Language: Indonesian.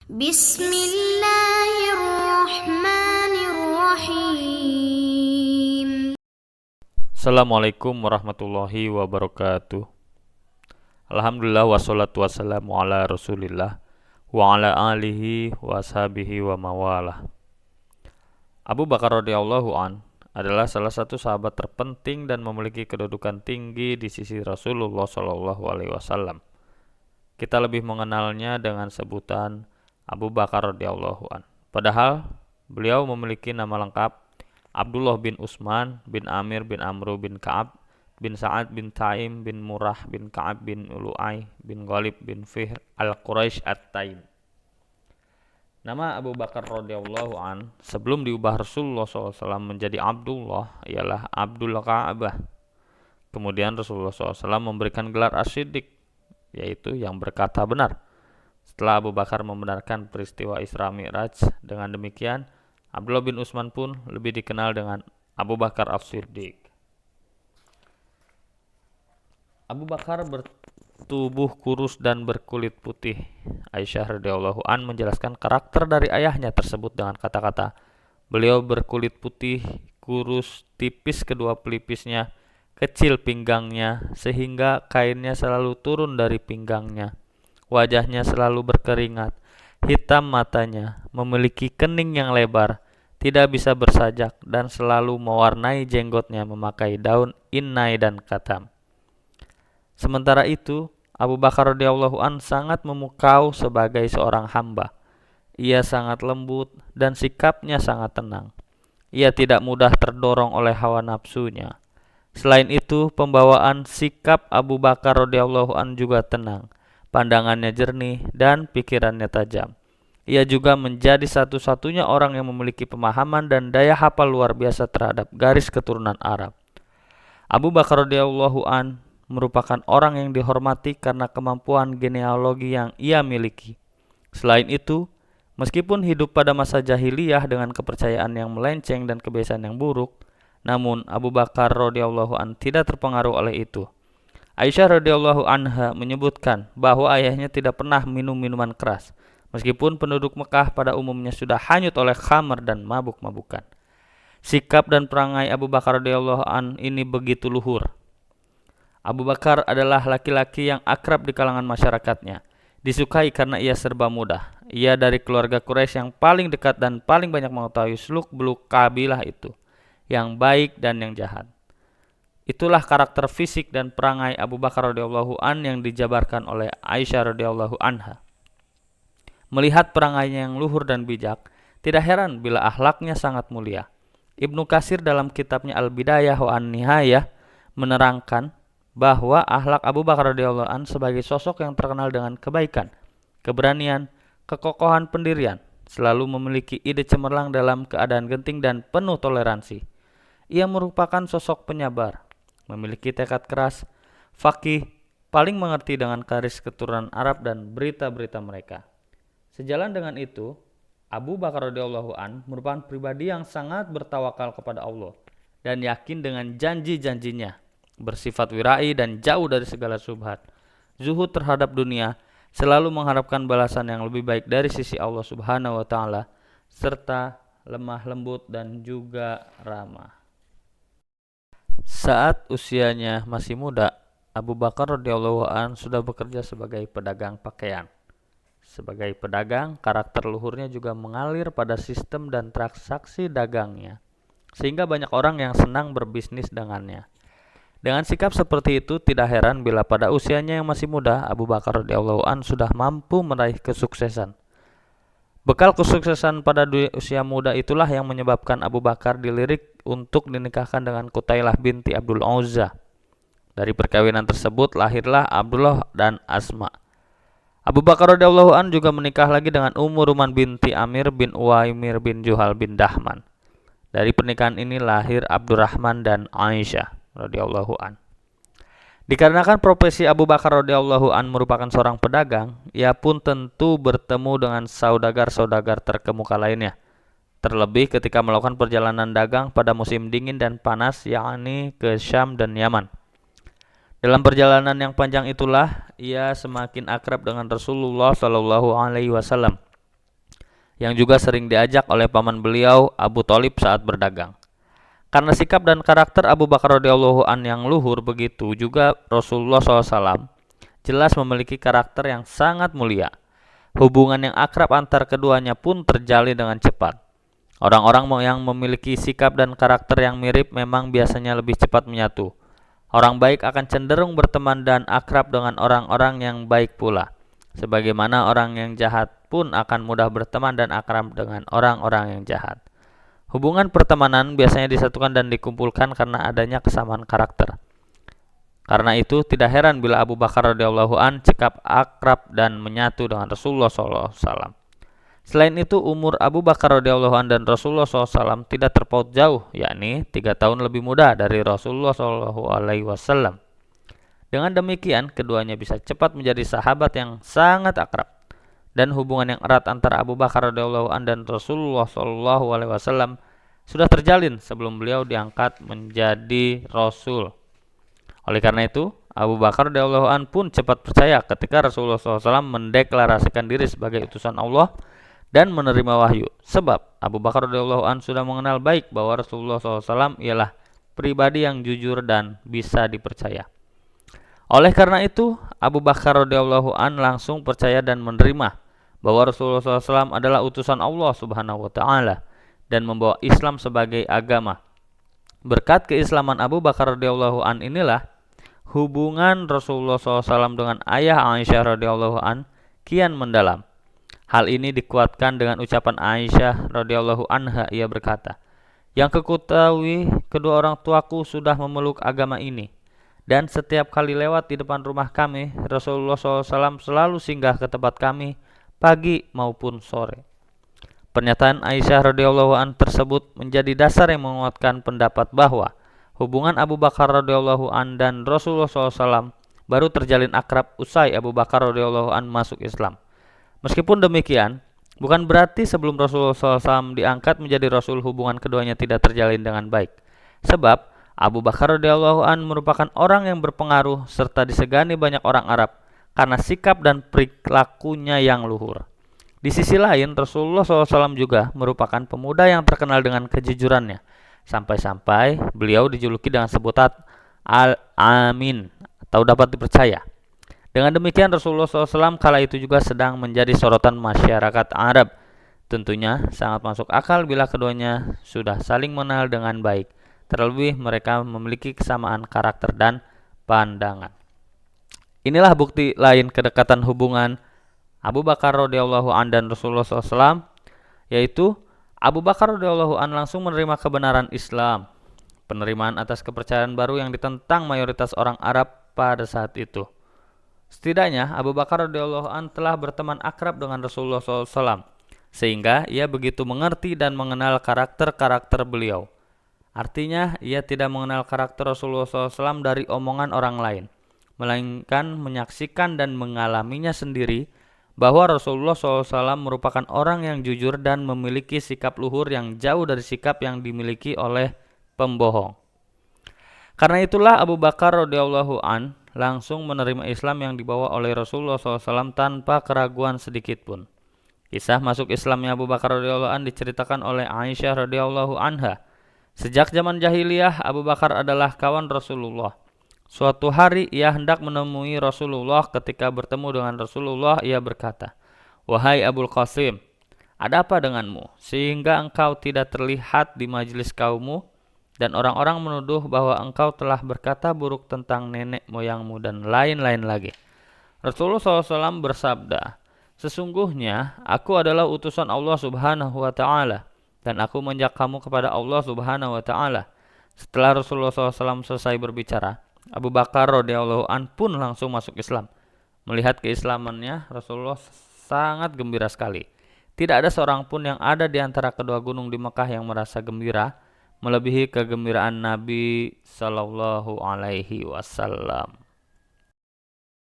Bismillahirrahmanirrahim. Assalamualaikum warahmatullahi wabarakatuh. Alhamdulillah wassalatu wassalamu ala rasulillah wa ala alihi wa ashabihi wa mawalah. Abu Bakar radhiyallahu an adalah salah satu sahabat terpenting dan memiliki kedudukan tinggi di sisi Rasulullah Shallallahu alaihi wasallam. Kita lebih mengenalnya dengan sebutan Abu Bakar radhiyallahu an. Padahal beliau memiliki nama lengkap Abdullah bin Utsman bin Amir bin Amru bin Ka'ab bin Sa'ad bin Taim bin Murrah bin Ka'ab bin Lu'ay bin Ghalib bin Fihr al-Quraisy at-Taim. Nama Abu Bakar radhiyallahu an sebelum diubah Rasulullah SAW menjadi Abdullah ialah Abdul Ka'bah. Kemudian Rasulullah SAW memberikan gelar As-Siddiq, yaitu yang berkata benar. Setelah Abu Bakar membenarkan peristiwa Isra Mi'raj, dengan demikian Abdullah bin Utsman pun lebih dikenal dengan Abu Bakar As-Siddiq. Abu Bakar bertubuh kurus dan berkulit putih. Aisyah radhiyallahu an menjelaskan karakter dari ayahnya tersebut dengan kata-kata, beliau berkulit putih, kurus, tipis kedua pelipisnya, kecil pinggangnya sehingga kainnya selalu turun dari pinggangnya. Wajahnya selalu berkeringat, hitam matanya, memiliki kening yang lebar, tidak bisa bersajak dan selalu mewarnai jenggotnya memakai daun innai dan katam. Sementara itu, Abu Bakar radhiyallahu an sangat memukau sebagai seorang hamba. Ia sangat lembut dan sikapnya sangat tenang. Ia tidak mudah terdorong oleh hawa nafsunya. Selain itu, pembawaan sikap Abu Bakar radhiyallahu an juga tenang. Pandangannya jernih dan pikirannya tajam. Ia juga menjadi satu-satunya orang yang memiliki pemahaman dan daya hafal luar biasa terhadap garis keturunan Arab. Abu Bakar radhiyallahu an merupakan orang yang dihormati karena kemampuan genealogi yang ia miliki. Selain itu, meskipun hidup pada masa jahiliyah dengan kepercayaan yang melenceng dan kebiasaan yang buruk, namun Abu Bakar radhiyallahu an tidak terpengaruh oleh itu. Aisyah radhiyallahu anha menyebutkan bahwa ayahnya tidak pernah minum minuman keras, meskipun penduduk Mekah pada umumnya sudah hanyut oleh khamar dan mabuk-mabukan. Sikap dan perangai Abu Bakar radhiyallahu an ini begitu luhur. Abu Bakar adalah laki-laki yang akrab di kalangan masyarakatnya. Disukai karena ia serba mudah. Ia dari keluarga Quraisy yang paling dekat dan paling banyak mengetahui seluk-beluk kabilah itu, yang baik dan yang jahat. Itulah karakter fisik dan perangai Abu Bakar radhiyallahu an yang dijabarkan oleh Aisyah radhiyallahu anha. Melihat perangainya yang luhur dan bijak, tidak heran bila akhlaknya sangat mulia. Ibnu Katsir dalam kitabnya Al-Bidayah wa An-Nihayah menerangkan bahwa akhlak Abu Bakar radhiyallahu an sebagai sosok yang terkenal dengan kebaikan, keberanian, kekokohan pendirian, selalu memiliki ide cemerlang dalam keadaan genting dan penuh toleransi. Ia merupakan sosok penyabar, memiliki tekad keras, faqih, paling mengerti dengan garis keturunan Arab dan berita-berita mereka. Sejalan dengan itu, Abu Bakar radhiyallahu an merupakan pribadi yang sangat bertawakal kepada Allah dan yakin dengan janji-janjinya, bersifat wirai dan jauh dari segala syubhat. Zuhud terhadap dunia, selalu mengharapkan balasan yang lebih baik dari sisi Allah Subhanahu wa taala, serta lemah lembut dan juga ramah. Saat usianya masih muda, Abu Bakar radhiyallahu an sudah bekerja sebagai pedagang pakaian. Sebagai pedagang, karakter luhurnya juga mengalir pada sistem dan transaksi dagangnya, sehingga banyak orang yang senang berbisnis dengannya. Dengan sikap seperti itu, tidak heran bila pada usianya yang masih muda, Abu Bakar radhiyallahu an sudah mampu meraih kesuksesan. Bekal kesuksesan pada usia muda itulah yang menyebabkan Abu Bakar dilirik untuk dinikahkan dengan Qutailah binti Abdul Uzza. Dari perkawinan tersebut lahirlah Abdullah dan Asma. Abu Bakar radhiyallahu an juga menikah lagi dengan Ummu Ruman binti Amir bin Uwaimir bin Juhal bin Dahman. Dari pernikahan ini lahir Abdurrahman dan Aisyah radhiyallahu an. Dikarenakan profesi Abu Bakar radhiyallahu an merupakan seorang pedagang, ia pun tentu bertemu dengan saudagar-saudagar terkemuka lainnya. Terlebih ketika melakukan perjalanan dagang pada musim dingin dan panas, yakni ke Syam dan Yaman. Dalam perjalanan yang panjang itulah ia semakin akrab dengan Rasulullah Shallallahu Alaihi Wasallam. yang juga sering diajak oleh paman beliau Abu Thalib saat berdagang. Karena sikap dan karakter Abu Bakar radhiyallahu an yang luhur begitu, juga Rasulullah SAW jelas memiliki karakter yang sangat mulia. Hubungan yang akrab antar keduanya pun terjalin dengan cepat. Orang-orang yang memiliki sikap dan karakter yang mirip memang biasanya lebih cepat menyatu. Orang baik akan cenderung berteman dan akrab dengan orang-orang yang baik pula. Sebagaimana orang yang jahat pun akan mudah berteman dan akrab dengan orang-orang yang jahat. Hubungan pertemanan biasanya disatukan dan dikumpulkan karena adanya kesamaan karakter. Karena itu tidak heran bila Abu Bakar radhiyallahu an cekap akrab dan menyatu dengan Rasulullah SAW. Selain itu, umur Abu Bakar radhiyallahu an dan Rasulullah SAW tidak terpaut jauh, yakni 3 tahun lebih muda dari Rasulullah SAW. Dengan demikian, keduanya bisa cepat menjadi sahabat yang sangat akrab. Dan hubungan yang erat antara Abu Bakar radhiyallahu an dan Rasulullah SAW sudah terjalin sebelum beliau diangkat menjadi Rasul. Oleh karena itu, Abu Bakar radhiyallahu an pun cepat percaya ketika Rasulullah SAW mendeklarasikan diri sebagai utusan Allah dan menerima wahyu. Sebab Abu Bakar radhiyallahu an sudah mengenal baik bahwa Rasulullah SAW ialah pribadi yang jujur dan bisa dipercaya. Oleh karena itu, Abu Bakar radhiyallahu an langsung percaya dan menerima bahwa Rasulullah SAW adalah utusan Allah Subhanahu wa Ta'ala dan membawa Islam sebagai agama. Berkat keislaman Abu Bakar radhiyallahu an inilah hubungan Rasulullah SAW dengan ayah Aisyah radhiyallahu an kian mendalam. Hal ini dikuatkan dengan ucapan Aisyah radhiyallahu anha. Ia berkata, "Yang kuketahui, kedua orang tuaku sudah memeluk agama ini, dan setiap kali lewat di depan rumah kami, Rasulullah SAW selalu singgah ke tempat kami, pagi maupun sore." Pernyataan Aisyah radhiyallahu an tersebut menjadi dasar yang menguatkan pendapat bahwa hubungan Abu Bakar radhiyallahu an dan Rasulullah SAW baru terjalin akrab usai Abu Bakar radhiyallahu an masuk Islam. Meskipun demikian, bukan berarti sebelum Rasulullah SAW diangkat menjadi Rasul hubungan keduanya tidak terjalin dengan baik. Sebab Abu Bakar radhiyallahu an merupakan orang yang berpengaruh serta disegani banyak orang Arab karena sikap dan perilakunya yang luhur. Di sisi lain, Rasulullah SAW juga merupakan pemuda yang terkenal dengan kejujurannya, sampai-sampai beliau dijuluki dengan sebutan Al-Amin atau dapat dipercaya. Dengan demikian, Rasulullah SAW kala itu juga sedang menjadi sorotan masyarakat Arab. Tentunya sangat masuk akal bila keduanya sudah saling mengenal dengan baik. Terlebih mereka memiliki kesamaan karakter dan pandangan. Inilah bukti lain kedekatan hubungan Abu Bakar radhiyallahu an dan Rasulullah SAW, yaitu Abu Bakar radhiyallahu an langsung menerima kebenaran Islam, penerimaan atas kepercayaan baru yang ditentang mayoritas orang Arab pada saat itu. Setidaknya Abu Bakar radhiyallahu an telah berteman akrab dengan Rasulullah SAW, sehingga ia begitu mengerti dan mengenal karakter-karakter beliau. Artinya, ia tidak mengenal karakter Rasulullah SAW dari omongan orang lain, melainkan menyaksikan dan mengalaminya sendiri bahwa Rasulullah SAW merupakan orang yang jujur dan memiliki sikap luhur yang jauh dari sikap yang dimiliki oleh pembohong. Karena itulah Abu Bakar radhiyallahu an langsung menerima Islam yang dibawa oleh Rasulullah SAW tanpa keraguan sedikit pun. Kisah masuk Islamnya Abu Bakar radhiyallahu an diceritakan oleh Aisyah radhiyallahu anha. Sejak zaman jahiliyah, Abu Bakar adalah kawan Rasulullah. Suatu hari ia hendak menemui Rasulullah. Ketika bertemu dengan Rasulullah, ia berkata, "Wahai Abul Qasim, ada apa denganmu sehingga engkau tidak terlihat di majelis kaummu dan orang-orang menuduh bahwa engkau telah berkata buruk tentang nenek moyangmu dan lain-lain lagi?" Rasulullah SAW bersabda, "Sesungguhnya aku adalah utusan Allah Subhanahu wa Ta'ala dan aku mengajak kamu kepada Allah Subhanahu wa Ta'ala." Setelah Rasulullah SAW selesai berbicara, Abu Bakar radhiyallahu an pun langsung masuk Islam. Melihat keislamannya, Rasulullah sangat gembira sekali. Tidak ada seorang pun yang ada di antara kedua gunung di Mekah yang merasa gembira melebihi kegembiraan Nabi Sallallahu Alaihi Wasallam.